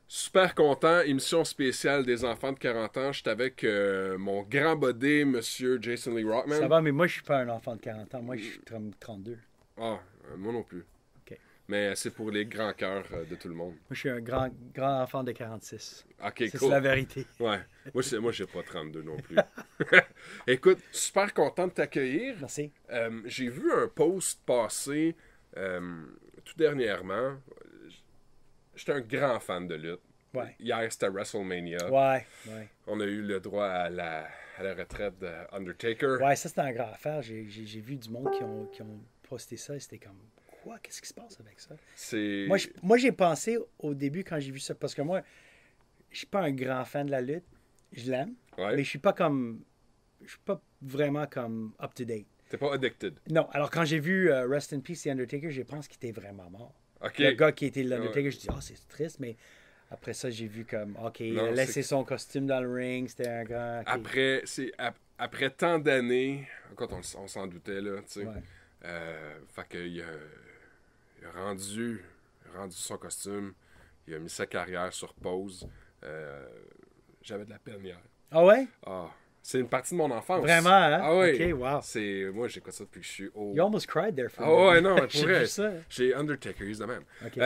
Super content, émission spéciale des enfants de 40 ans. J'étais avec mon grand bodé, monsieur Jason Lee Rockman. Ça va, mais moi, je suis pas un enfant de 40 ans. Moi, je suis 32. Ah, moi non plus. OK. Mais c'est pour les grands cœurs de tout le monde. Moi, je suis un grand enfant de 46. Ok, C'est cool. la vérité. Ouais. Moi, j'ai pas 32 non plus. Écoute, super content de t'accueillir. Merci. J'ai vu un post passer tout dernièrement. J'étais un grand fan de lutte. Ouais. Hier, c'était WrestleMania. Ouais. On a eu le droit à la retraite d'Undertaker. Ouais, ça, c'était une grande affaire. J'ai vu du monde qui ont posté ça et c'était comme, quoi? Qu'est-ce qui se passe avec ça? Moi, j'ai pensé au début quand j'ai vu ça, parce que moi, je suis pas un grand fan de la lutte. Je l'aime, Ouais. mais je suis pas vraiment comme up-to-date. T'es pas addicted. Non, alors quand j'ai vu Rest in Peace, The Undertaker, j'ai pensé qu'il était vraiment mort. OK. Le gars qui était l'Undertaker, Ouais. je dis, c'est triste, mais après ça, j'ai vu comme, OK, il Non, a laissé son costume dans le ring, c'était un grand... OK. Après tant d'années, écoute, on s'en doutait, là, tu sais. Ouais. Fait qu'il a rendu son costume, il a mis sa carrière sur pause. J'avais de la peine hier. Ah ouais? Ah, c'est une partie de mon enfance. Vraiment, hein? Ah oui. OK, wow. Moi, j'écoute ça depuis que je suis haut. You almost cried there for Ah a minute. ouais, non, pour J'ai vrai. vu ça. J'ai Undertaker, he's the man. OK.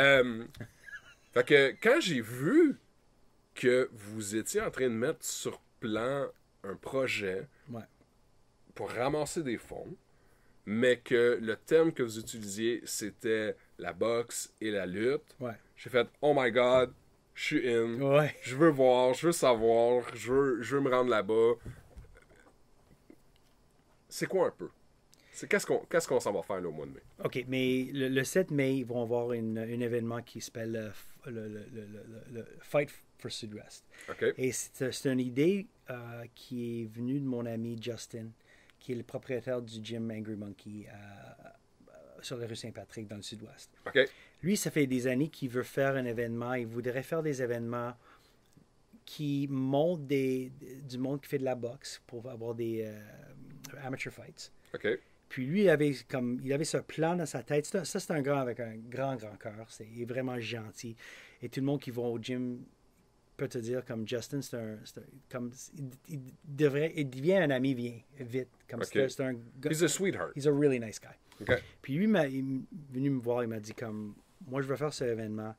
Fait que quand j'ai vu que vous étiez en train de mettre sur plan un projet Ouais. pour ramasser des fonds, mais que le thème que vous utilisiez, c'était la boxe et la lutte, Ouais. j'ai fait « Oh my God, je suis in, Ouais. je veux voir, je veux savoir, je veux me rendre là-bas. » C'est quoi un peu? Qu'est-ce qu'on s'en va faire là, au mois de mai? OK, mais le 7 mai, ils vont avoir un événement qui s'appelle le Fight for Sud-Ouest. OK? Et c'est une idée qui est venue de mon ami Justin, qui est le propriétaire du gym Angry Monkey sur la rue Saint-Patrick dans le Sud-Ouest. OK? Lui, ça fait des années qu'il veut faire un événement. Il voudrait faire des événements qui montrent du monde qui fait de la boxe pour avoir des amateur fights. OK? Puis lui, il avait ce plan dans sa tête. Ça, c'est un gars avec un grand cœur. Il est vraiment gentil. Et tout le monde qui va au gym peut te dire, comme Justin, il devient un ami vite. Comme OK. c'est un gars, He's a sweetheart. he's a really nice guy. OK? Puis lui, il est venu me voir, il m'a dit comme, moi je veux faire ce événement.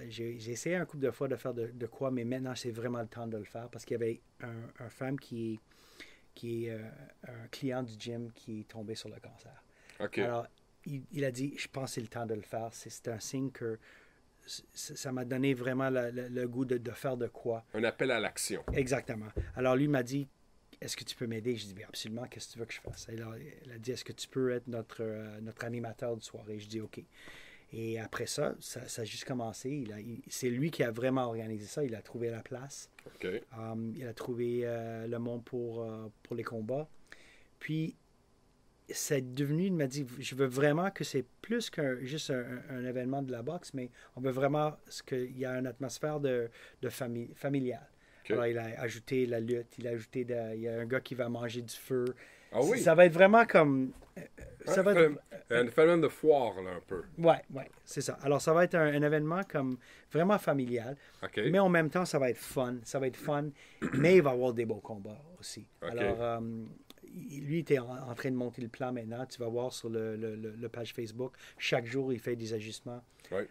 J'ai essayé un couple de fois de faire de quoi, mais maintenant c'est vraiment le temps de le faire parce qu'il y avait un femme qui est un client du gym qui est tombé sur le cancer. OK. Alors, il a dit, je pense que c'est le temps de le faire. C'est un signe que ça m'a donné vraiment le goût de faire de quoi. Un appel à l'action. Exactement. Alors, lui m'a dit, est-ce que tu peux m'aider? Je dis, absolument, qu'est-ce que tu veux que je fasse? Alors, il a dit, est-ce que tu peux être notre animateur de soirée? Je dis, OK. Et après ça a juste commencé. C'est lui qui a vraiment organisé ça. Il a trouvé la place. OK? Il a trouvé le monde pour les combats. Puis, c'est devenu, il m'a dit, je veux vraiment que c'est plus qu'un juste un événement de la boxe, mais on veut vraiment qu'il y a une atmosphère de familiale. Okay. Alors, il a ajouté la lutte, il y a un gars qui va manger du feu. Ah oui? Ça va être vraiment comme... ça va être... Un phénomène de foire, là, un peu. Ouais, c'est ça. Alors, ça va être un événement comme vraiment familial, OK? mais en même temps, ça va être fun. Ça va être fun, mais il va y avoir des beaux combats aussi. OK. Alors, lui, il était en train de monter le plan maintenant. Tu vas voir sur le page Facebook. Chaque jour, il fait des ajustements. Ouais.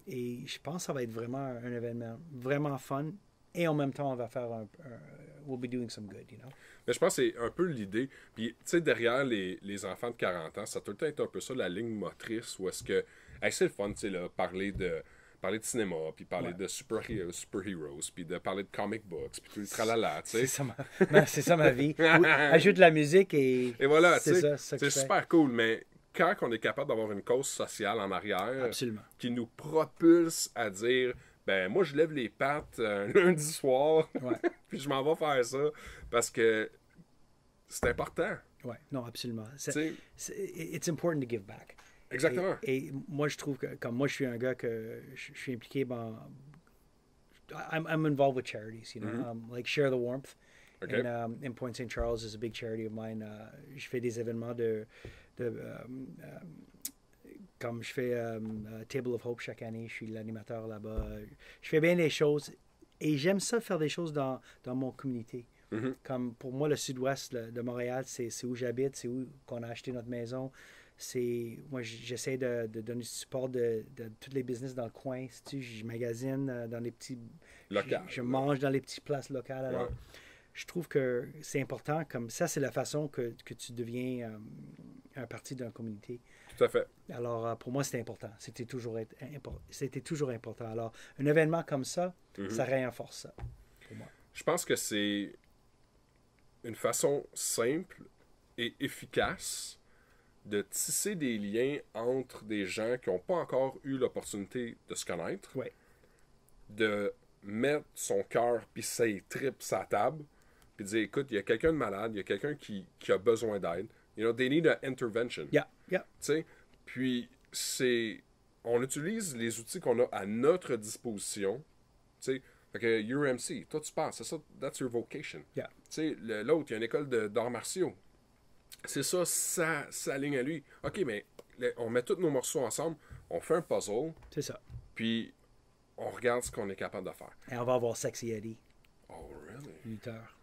Et je pense que ça va être vraiment un événement vraiment fun. Et en même temps, on va faire we'll be doing some good, you know? Mais je pense que c'est un peu l'idée. Puis, tu sais, derrière les enfants de 40 ans, ça a tout le temps été un peu ça, la ligne motrice, où est-ce que... Hey, c'est le fun, tu sais, là, parler de cinéma, puis parler de super-heroes, puis de parler de comic books, puis tout le tralala, tu sais. C'est ça ma vie. Ajoute de la musique et voilà, tu sais, c'est c'est super cool, mais quand on est capable d'avoir une cause sociale en arrière, absolument, qui nous propulse à dire... Ben, moi, je lève les pattes un lundi soir, puis je m'en vais faire ça, parce que c'est important. Oui, non, absolument. It's important to give back. Exactement. Et moi, je trouve que, comme moi, je suis un gars que je suis impliqué I'm involved with charities, you know, like Share the Warmth. Okay. In Point St. Charles is a big charity of mine. Je fais des événements comme je fais Table of Hope chaque année, je suis l'animateur là-bas. Je fais bien des choses et j'aime ça faire des choses dans mon communauté. Comme pour moi, le sud-ouest de Montréal, c'est où j'habite, c'est où qu'on a acheté notre maison. Moi, j'essaie de donner du support de tous les business dans le coin. Je magasine dans les petits... Je mange dans les petites places locales. Alors, je trouve que c'est important. Comme ça, c'est la façon que tu deviens un parti d'une communauté. Tout à fait. Alors, pour moi, c'était important. C'était toujours important. Alors, un événement comme ça, ça renforce ça, pour moi. Je pense que c'est une façon simple et efficace de tisser des liens entre des gens qui n'ont pas encore eu l'opportunité de se connaître, de mettre son cœur puis ses tripes sur la table, puis de dire, écoute, il y a quelqu'un de malade, il y a quelqu'un qui a besoin d'aide. You know, they need an intervention. Yeah. Tu sais, puis on utilise les outils qu'on a à notre disposition. Tu sais, fait que you're MC, toi tu penses, c'est ça, that's your vocation. Yeah. Tu sais, l'autre, il y a une école d'arts martiaux. C'est ça, sa ligne à lui. OK, mais on met tous nos morceaux ensemble, on fait un puzzle. C'est ça. Puis on regarde ce qu'on est capable de faire. Et on va avoir Sexy Eddie. Oh, really? Lutteur.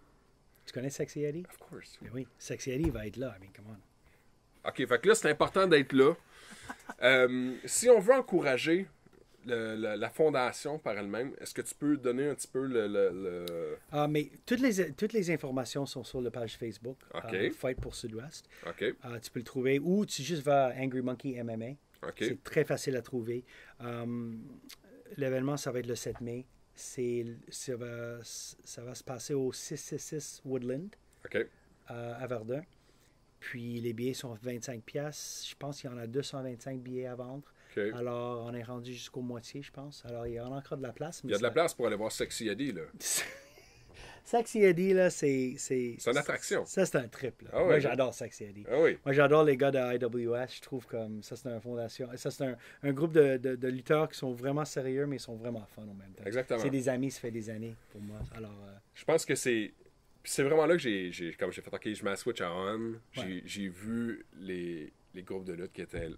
Tu connais Sexy Eddie? Of course. Mais oui, Sexy Eddie va être là. I mean, come on. OK, fait que là, c'est important d'être là. Si on veut encourager la fondation par elle-même, est-ce que tu peux donner un petit peu mais toutes les informations sont sur la page Facebook. OK. Fight pour Sud-Ouest. OK. Tu peux le trouver ou tu juste vas à Angry Monkey MMA. OK. C'est très facile à trouver. L'événement, ça va être le 7 mai. Ça va se passer au 666 Woodland à Verdun. Puis les billets sont 25$. Je pense qu'il y en a 225 billets à vendre. Okay. Alors, on est rendu jusqu'au moitié, je pense. Alors, il y en a encore de la place. Mais il y a de la place pour aller voir Sexy Eddie, là. Sexy Eddie, là, c'est une attraction. Ça, c'est un trip, là. Ah Moi, j'adore Sexy Eddie. Ah oui. Moi, j'adore les gars de IWS. Je trouve comme ça, c'est une fondation. Ça, c'est un groupe de lutteurs qui sont vraiment sérieux, mais ils sont vraiment fun en même temps. Exactement. C'est des amis, ça fait des années pour moi. Alors, je pense que c'est vraiment là que j'ai fait, OK, je mets la switch à on. J'ai vu les groupes de lutte qui étaient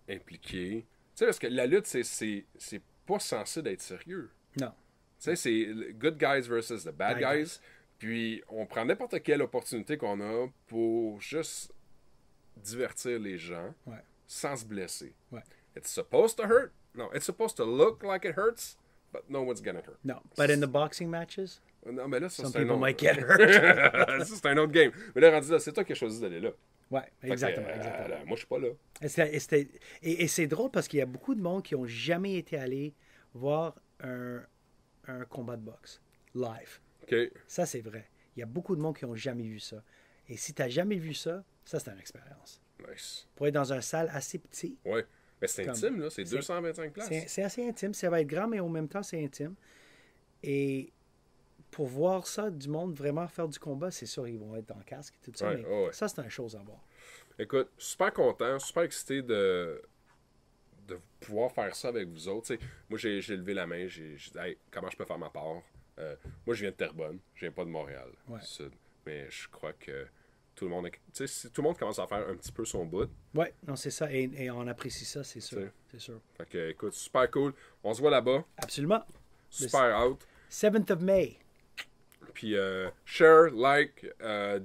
impliqués. Tu sais, parce que la lutte, c'est pas censé d'être sérieux. Non. Tu sais, c'est good guys versus the bad guys. Puis, on prend n'importe quelle opportunité qu'on a pour juste divertir les gens sans se blesser. It's supposed to hurt. No, it's supposed to look like it hurts, but no one's gonna hurt. No, but in the boxing matches, non, mais là, ça, some c'est un people autre... might get hurt. Ça, c'est un autre game. Mais là, rendu là, c'est toi qui as choisi d'aller là. Oui, exactement. Moi, je suis pas là. Et c'est drôle parce qu'il y a beaucoup de monde qui n'ont jamais été allés voir un combat de boxe live. Okay. Ça, c'est vrai. Il y a beaucoup de monde qui n'ont jamais vu ça. Et si tu n'as jamais vu ça, ça, c'est une expérience. Nice. Pour être dans une salle assez petite. Oui. Mais c'est intime, là. C'est 225 places. C'est assez intime. Ça va être grand, mais en même temps, c'est intime. Et pour voir ça, du monde vraiment faire du combat, c'est sûr, ils vont être en casque et tout ça. Mais ça, c'est une chose à voir. Écoute, super content, super excité de pouvoir faire ça avec vous autres. T'sais, moi, j'ai levé la main, j'ai dit hey, comment je peux faire ma part. Moi, je viens de Terrebonne, je viens pas de Montréal, du Sud. Mais je crois que tout le monde tout le monde commence à faire un petit peu son bout. Oui, non, c'est ça. Et on apprécie ça, c'est sûr. C'est sûr. Fait que, écoute, super cool. On se voit là-bas. Absolument. Super out. 7th of May. Puis share, like,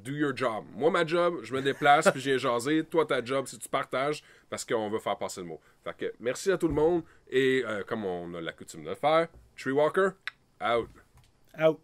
do your job. Moi, ma job, je me déplace puis j'ai jasé. Toi, ta job, c'est tu partages parce qu'on veut faire passer le mot. Fait que merci à tout le monde. Et comme on a la coutume de le faire, Tree Walker, out. Out.